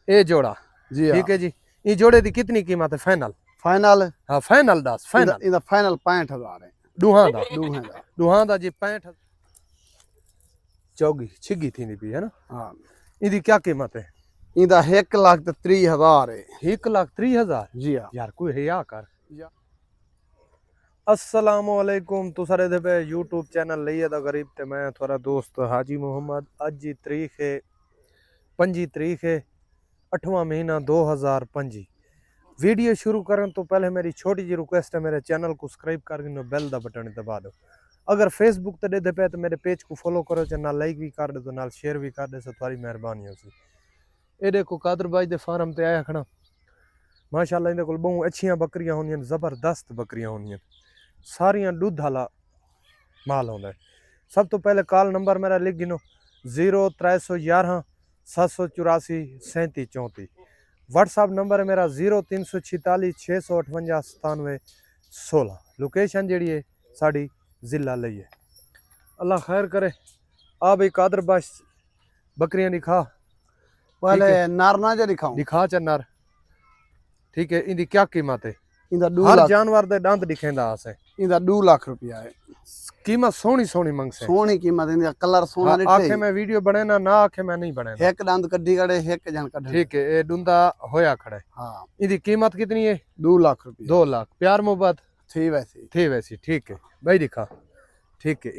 ये जोड़ा जी ठीक है जी। ये जोड़े की कितनी कीमत है फाइनल? फाइनल हाँ फाइनल दस फाइनल इदा फाइनल 65,000 है। दूहां दा जी 65 चौगी छिगी थी पी है ना। हाँ इदी क्या कीमत है? इदा 1,30,000 है। 1,30,000 जी हाँ यार कोई है या कर। अस्सलामुअलैकुम तो सारे दे पे यूट्यूब चैनल लइए दा गरीब ते मैं थोड़ा दोस्त हाजी मोहम्मद। अज जी तारीख है 5 तारीख है 8वां महीना 2025। वीडियो शुरू करने तो पहले मेरी छोटी जी रिक्वेस्ट है, मेरे चैनल को सब्सक्राइब करके बेल दा बटन दबा दो। अगर फेसबुक ते दे पे तो मेरे पेज को फॉलो करो, ना लाइक भी कर दे तो नाल शेयर भी कर दे, सो तुम्हारी मेहरबानी होसी। ये देखो कादर भाई दे फार्म ते आया खड़ा माशाल्लाह। इनके कोल बहुत अच्छियां बकरियां होंदियां, जबरदस्त बकरियां होंदियां, सारियां दुध वाला माल होंदा है। सब तो पहले कॉल नंबर मेरा लिख गिनो 0311 784 3734। व्हाट्सअप नंबर है मेरा 0346 658 97 16। लोकेशन जी है साड़ी जिला लई है। अल्लाह खैर करे। आ भाई कादर बस बकरियां दिखा, पहले नर ना जो दिखाऊं। दिखा च नर ठीक है। इनकी क्या कीमत है? इंदा 2 हर लाख जानवर दे दंद दिखेंदा आसे। इंदा 2 लाख रुपया है। कीमत सोहनी सोहनी मंग से, सोनी कीमत इंदा कलर सोना हाँ, दिखे। आखे मैं वीडियो बने ना आखे मैं नहीं बने एक दंद कड्डी कड़े एक जन कड्ढे। ठीक है। ये डुंदा होया खड़े। हाँ इनकी कीमत कितनी है? 2 लाख रुपया। 2 लाख। प्यार मोहब्बत थी वैसी ठीक है भाई दिखा ठीक है।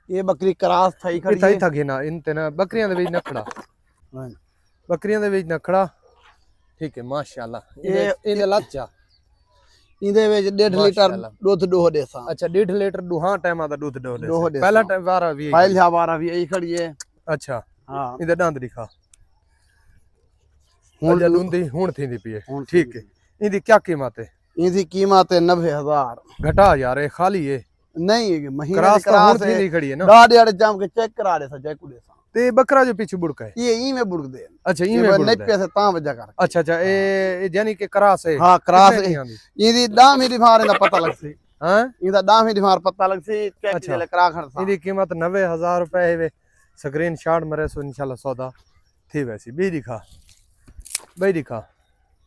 ये बकरी क्रास थई खड़ी इथा है। इथा गिना इनते ना बकरियां दे विच नखड़ा, बकरियां दे विच नखड़ा ठीक है माशाल्लाह। इने लच्चा इंदे विच 1.5 लीटर दूध दोह देसा। अच्छा 1.5 लीटर दुहा टाइम दा दूध दो दे। दे पहला टाइम वारा भी पहला वारा भी यही खड़ी है। अच्छा हां इधर दंद दिखा हुन दुंदी हुन थींदी पई है ठीक है। इनकी क्या कीमत है? इनकी कीमत है 90,000। घटा यार ये खाली है नहीं महीने क्रास की तो हुन क्रास है। थींदी खड़ी है ना। दाड़ जाम के चेक करा दे सा जयकू देसा। ते बकरा जो पीछे बुड़का है ये ई में बुड़ दे। अच्छा ई में बुड़ नहीं दे। पैसे ता वजह कर। अच्छा अच्छा ए यानी कि क्रास है। हां क्रास है। इदी दाम ही दिमार दा पता लगसी। हां इंदा दाम ही दिमार पता लगसी चेक अच्छा। ले करा खड़सा। इदी कीमत 90,000 रुपए है। स्क्रीनशॉट मरे सो इंशाल्लाह सौदा थी वैसी भी दिखा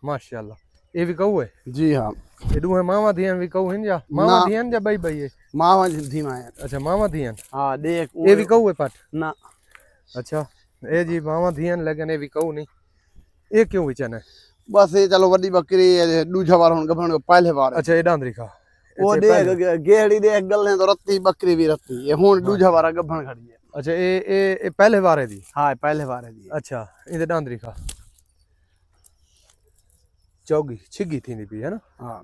माशाल्लाह। ये भी कहू है जी हां। ये दू है मामा धियन भी कहू हिन जा मामा धियन जा भाई भाई है मामा धीमा है। अच्छा मामा धियन। हां देख ये भी कहू है पट ना। अच्छा ए जी मामा धियन लेकिन ये भी कहू नहीं। ये क्यों विचन है? बस ये चलो वड्डी बकरी दूजा बार हुन गभण पहले बार। अच्छा ये डांदरी खा वो देख गेड़ी देख गल तो रत्ती बकरी भी रत्ती ये हुन दूजा बार गभण खड़ी है। अच्छा ये पहले बार है दी। हां पहले बार है दी। अच्छा इधर डांदरी खा चौगी छिगी थी पी है ना। हां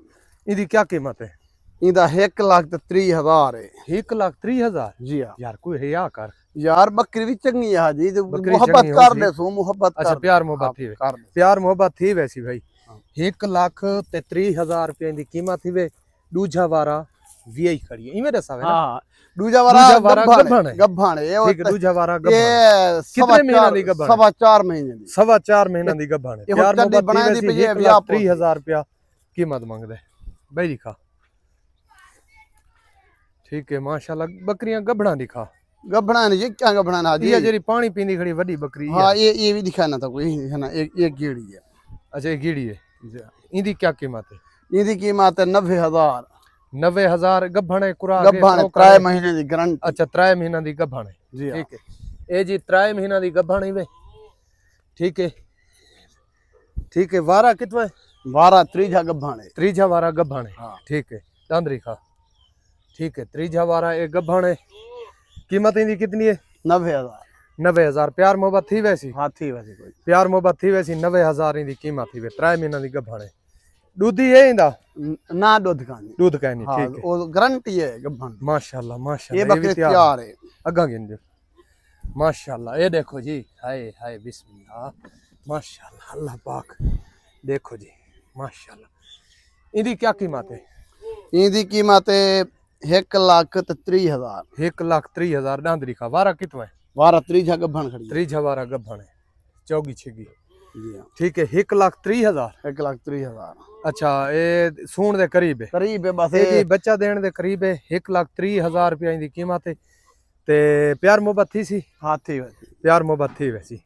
इनकी क्या कीमत है? इंदा 1,30,000 है। 1,30,000 जी हां। यार कोई है या कर यार बकरी भी चंगी है जी मोहब्बत कर दे सो मोहब्बत अच्छा कर। प्यार मोहब्बत थी प्यार मोहब्बत थी वैसी भाई। 1,30,000 रुपए की कीमत थी वे दूजा वारा वीआई खड़ी है इमे दसा है ना। हां दूजा वारा गभण है ये ठीक है। दूजा वारा गभण ये कितने महीना दी गभण? 4.5 महीने दी। 4.5 महीना दी गभण है। प्यार मोहब्बत बनाई दी 1,30,000 रुपया कीमत मांगदे भाई दिखा ठीक है माशाल्लाह। बकरियां गभणा दिखा गभणा नहीं ये क्या गभणा ना जी। ये जेरी पानी पींदी खड़ी बड़ी बकरी हां ये भी दिखाना था कोई है ना। एक गेड़ी है। अच्छा ये गिड़ी है। इनकी क्या कीमत है? इनकी कीमत है 90,000। 90,000 गभण है कुरा गभण 3 महीने दी गारंटी। अच्छा 3 महीना दी गभण है जी ठीक है। ए जी 3 महीना दी गभण है वे ठीक है। वारा कितना है? वारा त्रीजा गभण है। त्रीजा वारा गभण है हां ठीक है। दांदरी खा ठीक है। त्रीजा वारा एक गभण है। कीमत इनकी कितनी है? 90,000। 90,000। प्यार मोहब्बत थी वैसी? हां थी वैसी कोई प्यार मोहब्बत थी वैसी। 90,000 इनकी कीमत थी वे 3 महीना दी गभण है। दूधी है इंदा ना दूध कानी दूध कहनी हां ठीक है। वो गारंटी है गभण माशाल्लाह माशाल्लाह। ये बकरी तैयार है। अगा गिन जो माशाल्लाह। ये देखो जी हाय हाय बिस्मिल्लाह माशाल्लाह अल्लाह पाक देखो जी माशाल्लाह। इनकी क्या कीमत है? इनकी कीमत है 1,30,000। 1,30,000 डांदरी का वारा कितना है? वारा त्रीजा गभण खड़ी है। त्रीजा वारा गभण है चौगी छिगी जी हां ठीक है। 1,30,000 1,30,000। अच्छा ये सूण दे करीब है बस ये जी बच्चा देने दे करीब है। 1,30,000 रुपया इनकी कीमत है। ते प्यार मोहब्बत थी सी? हां थी वैसी प्यार मोहब्बत थी वैसी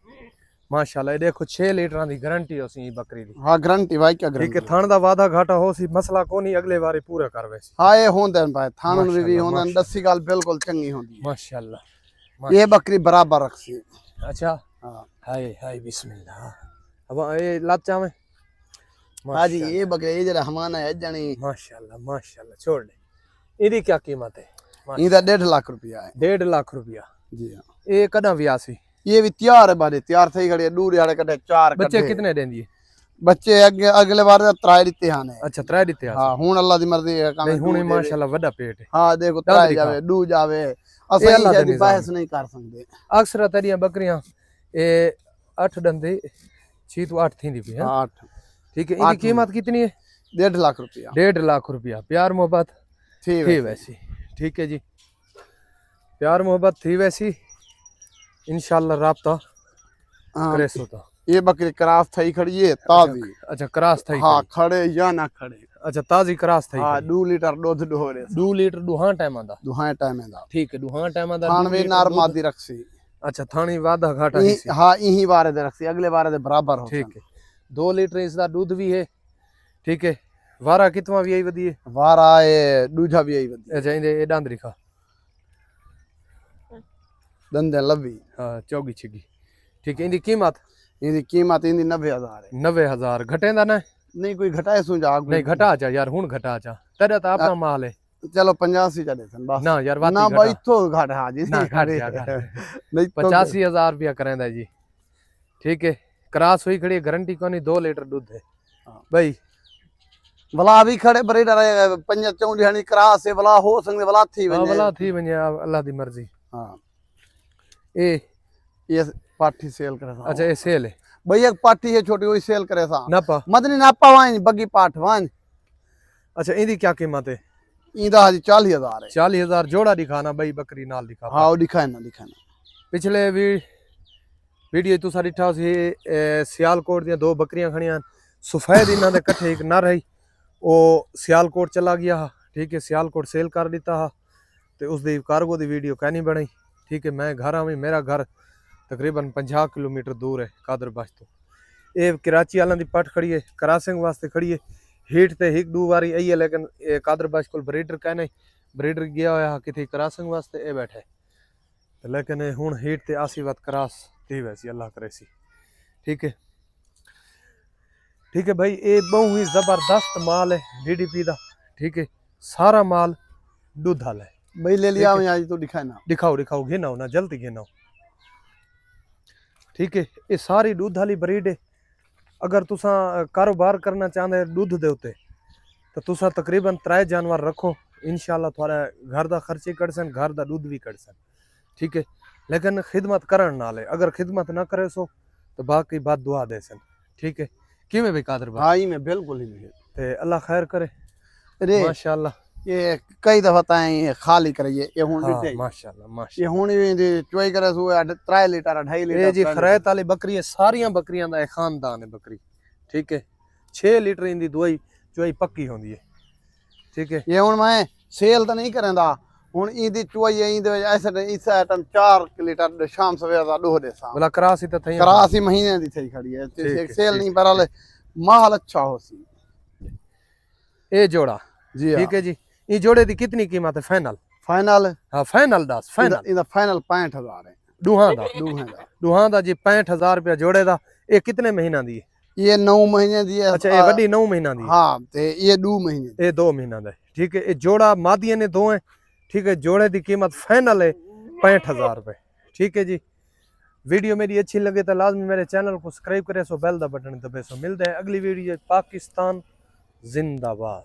माशाल्लाह, ये देखो 6 लीटर की गारंटी हो सी बकरी दी। हाँ गारंटी भाई क्या ठीक है, गारंटी थान दा वादा घाटा हो सी, मसला कोनी, अगले बारी पूरा करवे सी। हाँ ये होंदे भाई थान भी माशाल्लाह, होंदे, माशाल्लाह। दसी गाल बिल्कुल चंगी होंदी है। माशाल्लाह। ये बकरी बराबर रखसी। अच्छा, हाँ हाय हाय बिस्मिल्लाह। अब ये लाचा में हाँ जी, ये बकरी ये जरा हमाना है जानी। माशाल्लाह माशाल्लाह, छोड़ दे। इदी क्या कीमत है? इनका 1.5 लाख रुपया है। 1.5 लाख रुपया। जी हाँ, ये कदा व्यासी? ये भी तैयार है बारे, तैयार सही खड़े दूर यार कटे 4 बच्चे कितने देंदी है? बच्चे अगले बार त्राई दिते हां ने। अच्छा, 3 दिते आ। हाँ हुन अल्लाह दी मर्जी है काम। नहीं, हुन माशाल्लाह बड़ा पेट है। हाँ देखो दंद त्राई दिखा। जावे डू जावे, ये असली अल्लाह दा शादी निज़ाम बहस नहीं कर सकते। अक्सर तेरिया बकरियां ये 8 दंदे 6 तो 8 थींदी भी है। 8 ठीक है, इनकी कीमत कितनी है? 1.5 लाख रुपया। 1.5 लाख रुपया। प्यार मोहब्बत ठीक थी है वैसी। ठीक है जी, प्यार मोहब्बत थी वैसी, इंशाल्लाह राब्ता हाँ, करे सो तो। ये बकरी क्रास थई खड़ी है ताजी। अच्छा, क्रॉस थई। हाँ खड़े या ना खड़े। अच्छा, ताजी क्रॉस थई। हाँ 2 लीटर दूध डोरे 2 लीटर दुहां टाइम दा। दुहाए टाइम दा। ठीक है, दुहां टाइम दा। थान वे नार मादी रखसी। अच्छा, थानी वादा घाटा ही सी। हाँ यही बारे दे रखसी, अगले बारे दे बराबर हो। ठीक है, 2 लीटर इसका दूध भी है। ठीक है, वारा कितना भी आई वदी है? वारा ये दूजा भी यही बदी। अच्छा, ये डांदरी खा दंदे लवी। हाँ, चौगी छिगी। ठीक है, इनकी कीमत? इनकी कीमत इनकी 90,000 है। 90,000 घटेंदा ना? नहीं कोई घटाए सु जा नहीं घटा जा यार, हुन घटा जा, तेरा तो अपना माल है चलो 85 चले सन बस। ना यार, वाती ना घटा। भाई तो घट हाँ जी ना घट जा, घट। नहीं तो 85,000 रुपया करेंदा जी। ठीक है, क्रॉस हुई खड़ी, गारंटी कोनी, 2 लीटर दूध है भाई। वला भी खड़े बरे डरे पंज चौंडी हनी क्रास से वला हो संग वला थी हां, वने। भला थी वने, अल्लाह दी मर्जी। हां ये पाठी सेल करे सा। अच्छा, ये सेल है भाई एक पाठी है छोटी, वही सेल करे सा। नापा? मदनी नापा वाइन बगी पाठ वाइन। अच्छा, इनकी क्या कीमत है? इंदा हाजी 40,000 है। 40,000 जोड़ा दिखाना भाई, बकरी नाल दिखा। हाँ वो दिखाए ना पिछले वीडियो तुसा दिठा सी, सियालकोट दी 2 बकरियां खड़ियां, सफेद इन्हां दे कट्ठे एक नर है, वो सियालकोट चला गया। ठीक है, सियालकोट सेल कर दिता हा, ते उस दी कार्गो दी वीडियो कैं नहीं बनी। ठीक है, मैं घर आवी, मेरा घर तकरीबन 50 किलोमीटर दूर है कादरबश तो। ये कराची वालों की पट खड़ी है, क्रॉसिंग वास्ते खड़ी है। हीट ते एक दो बारी आई है, लेकिन कादरबश को ब्रीडर कहने, ब्रीडर गया होया किथे क्रॉसिंग वास्ते, ये बैठे। लेकिन हुन हीट ते आसी वत क्रॉस थी वैसी, अल्लाह करे सी। ठीक है, ठीक है भाई, ये बहुत ही जबरदस्त माल है DDP दा। ठीक है, सारा माल दूध वाला है भाई ले लिया मैं आज तो दिखाए ना। दिखाओ दिखाओ, घेनाओ ना, जल्दी घेनाओ। ठीक है, ये सारी दूध वाली ब्रीड है। अगर तुसा कारोबार करना चाहते दूध दे उत्ते, तो तुसा तकरीबन 3 जानवर रखो, इंशाल्लाह थोड़ा घर दा खर्चे कट सन, घर दा दूध भी कट सन। ठीक है, लेकिन खिदमत करन नाल है, अगर खिदमत ना करे सो तो बाकी बात दुआ दे सन। ठीक है, किवें भी कादर भाई? हाँ ही में बिल्कुल ही नहीं ते अल्लाह खैर करे। अरे माशाल्लाह, ये कई दफा ताई खाली करिए ये हुन हाँ, भी माशाल्लाह ये माशाल्लाह। हुन भी चोई करे सु 3 लीटर 2.5 लीटर। ये जी खरैत वाली बकरी है, सारियां बकरियां दा एक खानदान है बकरी। ठीक है, 6 लीटर इंदी दुआई चोई पक्की होंदी है। ठीक है, ये हुन मैं सेल तो नहीं करेंदा, हुन इंदी चोई इंदे ऐसे इस आइटम 4 लीटर शाम सवेरे दा दो दे सा। बोला करासी तो थई करासी महीने दी थई खड़ी है, ठीक है, सेल ठीक नहीं पर माल अच्छा हो सी। ए जोड़ा। जी ठीक है जी, ये जोड़े दी कितनी कीमत है फाइनल? फाइनल हाँ फाइनल दस, फाइनल इंदा फाइनल 65,000 है। दुहां दा, दूहें दा जी 65,000 रुपया जोड़े दा। ये कितने महीना दी है? ये 9 महीने दी है। अच्छा, ये वड्डी 9 महीना दी है। हाँ ते ये 2 महीने ये 2 महीना दा है। ठीक है, ये जोड़ा मादिया ने 2 है। ठीक है, जोड़े की कीमत फाइनल है 65,000 रुपए। ठीक है जी, वीडियो मेरी अच्छी लगे तो लाजमी मेरे चैनल को सब्सक्राइब करे सो, बेल दा बटन दबे सो। मिलते हैं अगली वीडियो। पाकिस्तान जिंदाबाद।